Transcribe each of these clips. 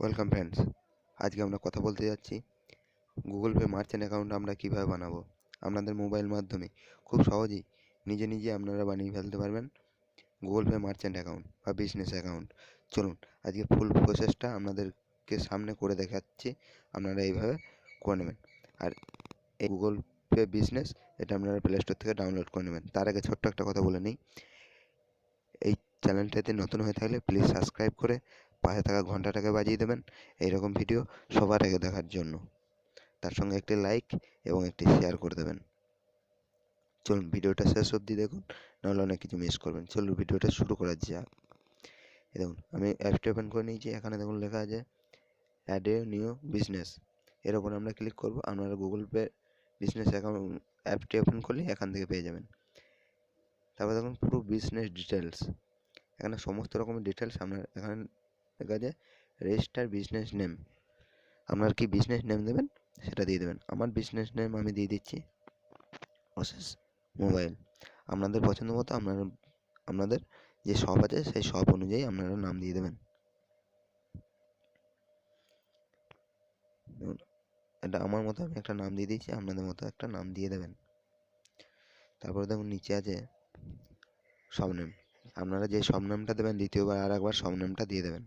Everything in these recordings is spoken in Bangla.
ওয়েলকাম ফ্রেন্ডস, আজকে আমরা কথা বলতে যাচ্ছি গুগল পে মার্চেন্ট অ্যাকাউন্ট আমরা কিভাবে বানাবো। আপনাদের মোবাইল মাধ্যমে খুব সহজেই নিজে আপনারা বানিয়ে ফেলতে পারবেন গুগল পে মার্চেন্ট অ্যাকাউন্ট বা বিজনেস অ্যাকাউন্ট। চলুন আজকে ফুল প্রসেসটা আপনাদেরকে সামনে করে দেখাচ্ছি, আপনারা এইভাবে করে নেবেন। আর এই গুগল পে বিজনেস এটা আপনারা প্লে স্টোর থেকে ডাউনলোড করে নেবেন। তার আগে ছোট্ট একটা কথা বলে নিই, এই চ্যানেলটাতে নতুন হয়ে থাকলে প্লিজ সাবস্ক্রাইব করে পাশে থাকা ঘন্টাটাকে বাজিয়ে দেবেন এইরকম ভিডিও সবার আগে দেখার জন্য। তার সঙ্গে একটি লাইক এবং একটি শেয়ার করে দেবেন। চলুন ভিডিওটা শেষ অবধি দেখুন, নাহলে অনেক কিছু মিস করবেন। চলুন ভিডিওটা শুরু করা যাক। দেখুন আমি অ্যাপটি ওপেন করে নিয়েছি। এখানে দেখুন লেখা আছে অ্যাড এ নিউ বিজনেস, এর ওপর আমরা ক্লিক করব। আপনারা গুগল পে বিজনেস অ্যাকাউন্ট অ্যাপটি ওপেন করলে এখান থেকে পেয়ে যাবেন। তারপর দেখুন পুরো বিজনেস ডিটেলস, এখানে সমস্ত রকমের ডিটেলস আপনার এখানে লেখা আছে রেজিস্টার বিজনেস নেম। আপনার কি বিজনেস নেম দেবেন সেটা দিয়ে দেবেন। আমার বিজনেস নেম আমি দিয়ে দিচ্ছি অশেষ মোবাইল। আপনাদের পছন্দ মতো আপনাদের যে শপ আছে সেই শপ অনুযায়ী আপনারা নাম দিয়ে দেবেন। দেখুন এটা আমার মতো আমি একটা নাম দিয়ে দিচ্ছি, আপনাদের মতো একটা নাম দিয়ে দেবেন। তারপরে দেখুন নিচে আছে শপ নেম। আপনারা যে শপ নেমটা দেবেন দ্বিতীয়বার আর একবার শপ নেমটা দিয়ে দেবেন।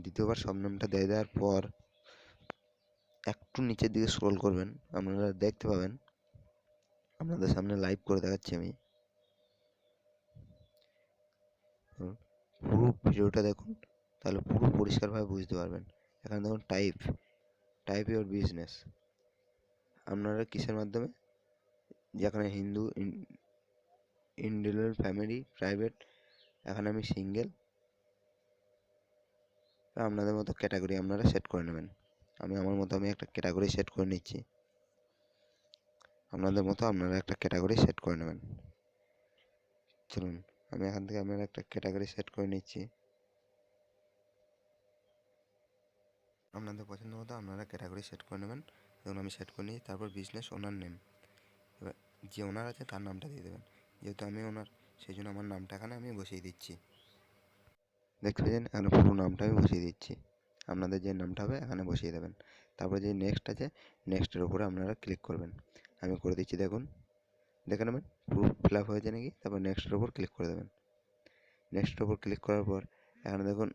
দ্বিতীয়বার শপ নেমটা দিয়ে দেওয়ার পর একটু নিচের দিকে স্ক্রল করবেন, আপনারা দেখতে পাবেন আপনাদের সামনে লাইভ করে দেখাচ্ছি আমি। পুরো ভিডিওটা দেখুন, তাহলে পুরো পরিষ্কারভাবে বুঝতে পারবেন। এখানে দেখুন টাইপ ইউর বিজনেস। আপনারা কিসের মাধ্যমে, যেখানে হিন্দু, ইন্ডিভিজুয়াল, ফ্যামিলি, প্রাইভেট, এখানে আমি সিঙ্গেল। আপনাদের মতো ক্যাটাগরি আপনারা সেট করে নেবেন। আমি আমার মতো একটা ক্যাটাগরি সেট করে নিচ্ছি, আপনাদের মতো আপনারা একটা ক্যাটাগরি সেট করে নেবেন। চলুন আমি এখান থেকে আপনারা একটা ক্যাটাগরি সেট করে নিচ্ছি। আপনাদের পছন্দ মতো আপনারা ক্যাটাগরি সেট করে নেবেন। দেখুন আমি সেট করে নিয়েছি। তারপর বিজনেস ওনার নেম, এবার যে ওনার আছে তার নামটা দিয়ে দেবেন। যেহেতু আমি ওনার, সেই জন্য আমার নামটা এখানে আমি বসিয়ে দিচ্ছি। দেখতে পেয়েছেন এখানে পুরো নামটা আমি বসিয়ে দিচ্ছি। আপনাদের যে নামটা হবে এখানে বসিয়ে দেবেন। তারপরে যে নেক্সট আছে, নেক্সটের উপরে আপনারা ক্লিক করবেন। আমি করে দিচ্ছি, দেখুন দেখে নেবেন পুরো ফিল আপ হয়েছে নাকি। তারপর নেক্সটের উপর ক্লিক করে দেবেন। নেক্সটের উপর ক্লিক করার পর এখানে দেখুন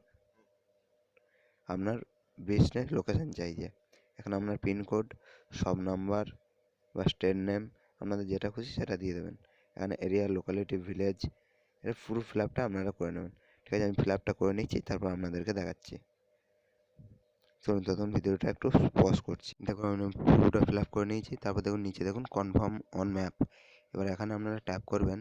আপনার বিজনেস লোকেশান চাইছে। এখানে আপনার পিনকোড, সব নাম্বার বা স্টেট নেম, আপনাদের যেটা খুশি সেটা দিয়ে দেবেন। এখানে এরিয়া, লোকালিটি, ভিলেজ, এটা পুরো ফিল আপটা আপনারা করে নেবেন। ঠিক আছে, আমি ফিল আপটা করে নিচ্ছি, তারপর আপনাদেরকে দেখাচ্ছি। চলুন তখন ভিডিওটা একটু পজ করছি। দেখুন আমি পুরোটা ফিল আপ করে নিয়েছি। তারপর দেখুন নিচে দেখুন কনফার্ম অন ম্যাপ। এবার এখানে আপনারা ট্যাপ করবেন,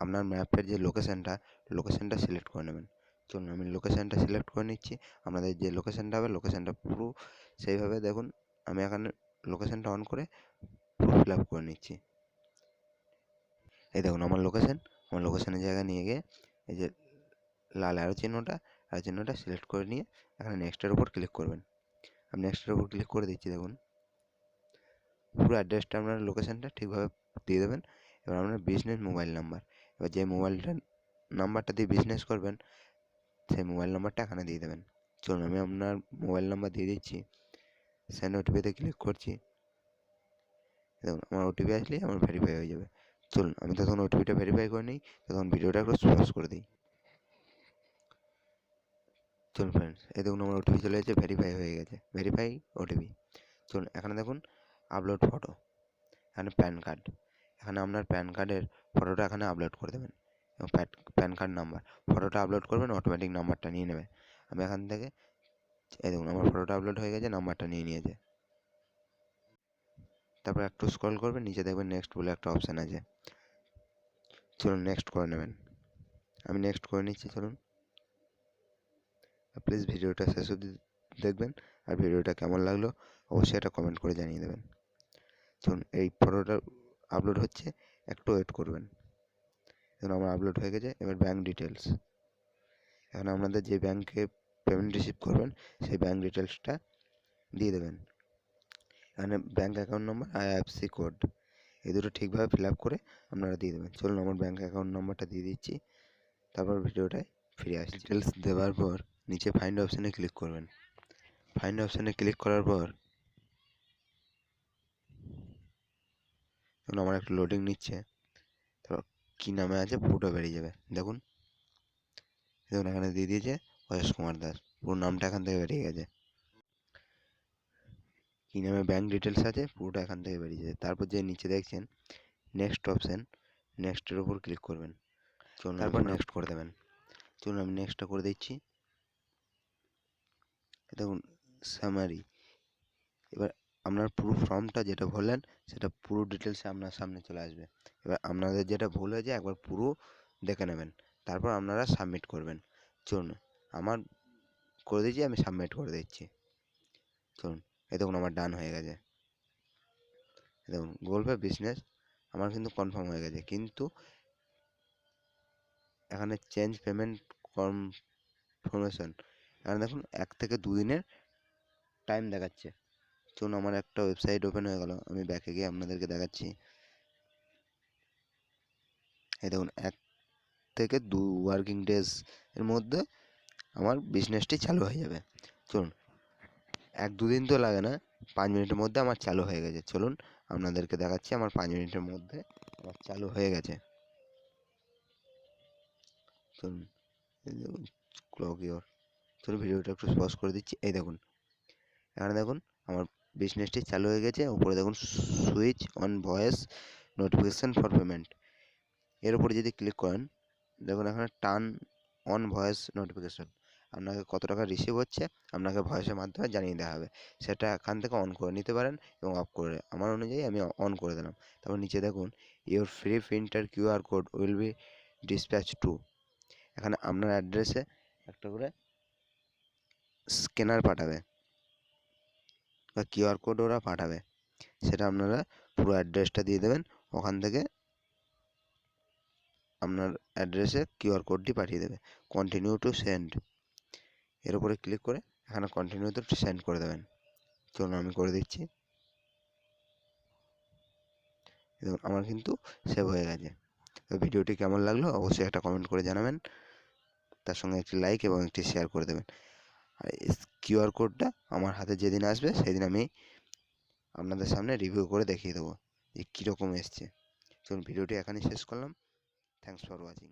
আপনার ম্যাপের যে লোকেশানটা সিলেক্ট করে নেবেন। চলুন আমি লোকেশানটা সিলেক্ট করে নিচ্ছি। আপনাদের যে লোকেশানটা হবে লোকেশানটা পুরো সেইভাবে দেখুন। আমি এখানে লোকেশানটা অন করে পুরো ফিল আপ করে নিচ্ছি। এই দেখুন আমার লোকেশানের জায়গায় নিয়ে গিয়ে এই যে লাল অ্যারো চিহ্নটা সিলেক্ট করে নিয়ে এখানে নেক্সটের উপর ক্লিক করবেন। আমি নেক্সটের উপর ক্লিক করে দিচ্ছি। দেখুন পুরো অ্যাড্রেসটা আপনার লোকেশানটা ঠিকভাবে দিয়ে দেবেন। এবার আপনার বিজনেস মোবাইল নাম্বার, এবার যে নাম্বারটা দিয়ে বিজনেস করবেন সেই মোবাইল নাম্বারটা এখানে দিয়ে দেবেন। চলুন আমি আপনার মোবাইল নাম্বার দিয়ে দিচ্ছি। সেন্ড ওটিপিতে ক্লিক করছি। দেখুন আমার ওটিপি আসলেই আমার ভেরিফাই হয়ে যাবে। চলুন আমি তখন ওটিপিটা ভেরিফাই করে নিই, তখন ভিডিওটা একটু পজ করে দিই। চলুন ফ্রেন্ডস, এই দেখুন আমার ওটিপি চলে এসেছে, ভেরিফাই হয়ে গেছে, ভেরিফাই ওটিপি। চলুন এখানে দেখুন আপলোড ফটো, এখানে প্যান কার্ড, এখানে আপনার প্যান কার্ডের ফটোটা এখানে আপলোড করে দেবেন এবং প্যান কার্ড নাম্বার, ফটোটা আপলোড করবেন অটোমেটিক নাম্বারটা নিয়ে নেবে। আমি এখান থেকে এই দেখুন আমার ফটোটা আপলোড হয়ে গেছে, নাম্বারটা নিয়ে নিয়েছে। তারপর একটু স্ক্রল করবেন, নিচে দেখবেন নেক্সট বলে একটা অপশান আছে। চলুন নেক্সট করে নেবেন। আমি নেক্সট করে নিচ্ছি। চলুন প্লিজ ভিডিওটা শেষ অবধি দেখবেন, আর ভিডিওটা কেমন লাগলো অবশ্যই এটা কমেন্ট করে জানিয়ে দেবেন। চলুন এই ফটোটা আপলোড হচ্ছে, একটু ওয়েট করবেন। দেখুন আমার আপলোড হয়ে গেছে। এবার ব্যাঙ্ক ডিটেলস, এখানে আপনাদের যে ব্যাঙ্কে পেমেন্ট রিসিভ করবেন সেই ব্যাঙ্ক ডিটেলসটা দিয়ে দেবেন। এখানে bank account number, IFSC code, এই দুটো ঠিকভাবে ফিল আপ করে আপনারা দিয়ে দেবেন। চলুন আমার ব্যাঙ্ক অ্যাকাউন্ট নম্বরটা দিয়ে দিচ্ছি, তারপর ভিডিওটায় ফিরে আসছি। ডিটেলস দেওয়ার পর নিচে ফাইন্ড অপশানে ক্লিক করবেন। ফাইন্ড অপশানে ক্লিক করার পর দেখুন আমার একটু লোডিং নিচ্ছে, তো কী নামে আছে পুরোটা বেরিয়ে যাবে। দেখুন এখানে দিয়ে দিয়েছে অজস কুমার দাস, পুরো নামটা এখান থেকে বেরিয়ে গেছে। কী নামে ব্যাঙ্ক ডিটেলস আছে পুরোটা এখান থেকে বেরিয়ে যাবে। তারপর যে নিচে দেখছেন নেক্সট অপশান, নেক্সটের ওপর ক্লিক করবেন। চলুন তারপর নেক্সট করে দেবেন। চলুন আমি নেক্সটটা করে দিচ্ছি। দেখুন সামারি, এবার আপনার পুরো ফর্মটা যেটা ভরলেন সেটা পুরো ডিটেলসে আপনার সামনে চলে আসবে। এবার আপনাদের যেটা ভুল হয়েছে একবার পুরো দেখে নেবেন, তারপর আপনারা সাবমিট করবেন। চলুন আমার করে দিচ্ছি, আমি সাবমিট করে দিচ্ছি। চলুন দেখুন আমার ডান হয়ে গেছে। দেখুন গুগল পে বিজনেস আমার কিন্তু কনফার্ম হয়ে গেছে, কিন্তু এখানে চেঞ্জ পেমেন্ট কনফার্মেশন এখানে দেখুন 1 থেকে 2 দিনের টাইম দেখাচ্ছে। চলুন আমার একটা ওয়েবসাইট ওপেন হয়ে গেল, আমি ব্যাকে গিয়ে আপনাদেরকে দেখাচ্ছি। এই দেখুন 1 থেকে 2 ওয়ার্কিং ডেজ এর মধ্যে আমার বিজনেসটি চালু হয়ে যাবে। চলুন 1-2 দিন তো লাগে না, 5 মিনিটের মধ্যে আমার চালু হয়ে গেছে। চলুন আপনাদেরকে দেখাচ্ছি আমার 5 মিনিটের মধ্যে আমার চালু হয়ে গেছে। চলুন দেখুন ক্লক ইওর, চলুন ভিডিওটা একটু পজ করে দিচ্ছি। এই দেখুন এখানে দেখুন আমার বিজনেসটি চালু হয়ে গেছে। উপরে দেখুন switch on voice notification for payment, এর উপরে যদি ক্লিক করেন দেখুন এখানে টার্ন অন ভয়েস নোটিফিকেশান, আপনাকে কত টাকা রিসিভ হচ্ছে আপনাকে ভয়েসের মাধ্যমে জানিয়ে দেওয়া হবে। সেটা এখান থেকে অন করে নিতে পারেন এবং অফ করে, আমার অনুযায়ী আমি অন করে দিলাম। তারপর নিচে দেখুন your free printer QR code will be dispatch to, এখানে আপনার অ্যাড্রেসে একটা করে স্ক্যানার পাঠাবে বা কিউআর কোড ওরা পাঠাবে, সেটা আপনারা পুরো অ্যাড্রেসটা দিয়ে দেবেন, ওখান থেকে আপনার অ্যাড্রেসে কিউআর কোডটি পাঠিয়ে দেবে। কন্টিনিউ টু সেন্ড, এর উপরে ক্লিক করে এখানে কন্টিনিউতে সেন্ড করে দেবেন। চলুন আমি করে দিচ্ছি। দেখুন আমার কিন্তু সেভ হয়ে গেছে। তো ভিডিওটি কেমন লাগলো অবশ্যই একটা কমেন্ট করে জানাবেন, তার সঙ্গে একটি লাইক এবং একটি শেয়ার করে দেবেন। আর কিউআর কোডটা আমার হাতে যেদিন আসবে সেদিন আমি আপনাদের সামনে রিভিউ করে দেখিয়ে দেবো যে কীরকম এসছে। চলুন ভিডিওটি এখানেই শেষ করলাম। Thanks for watching.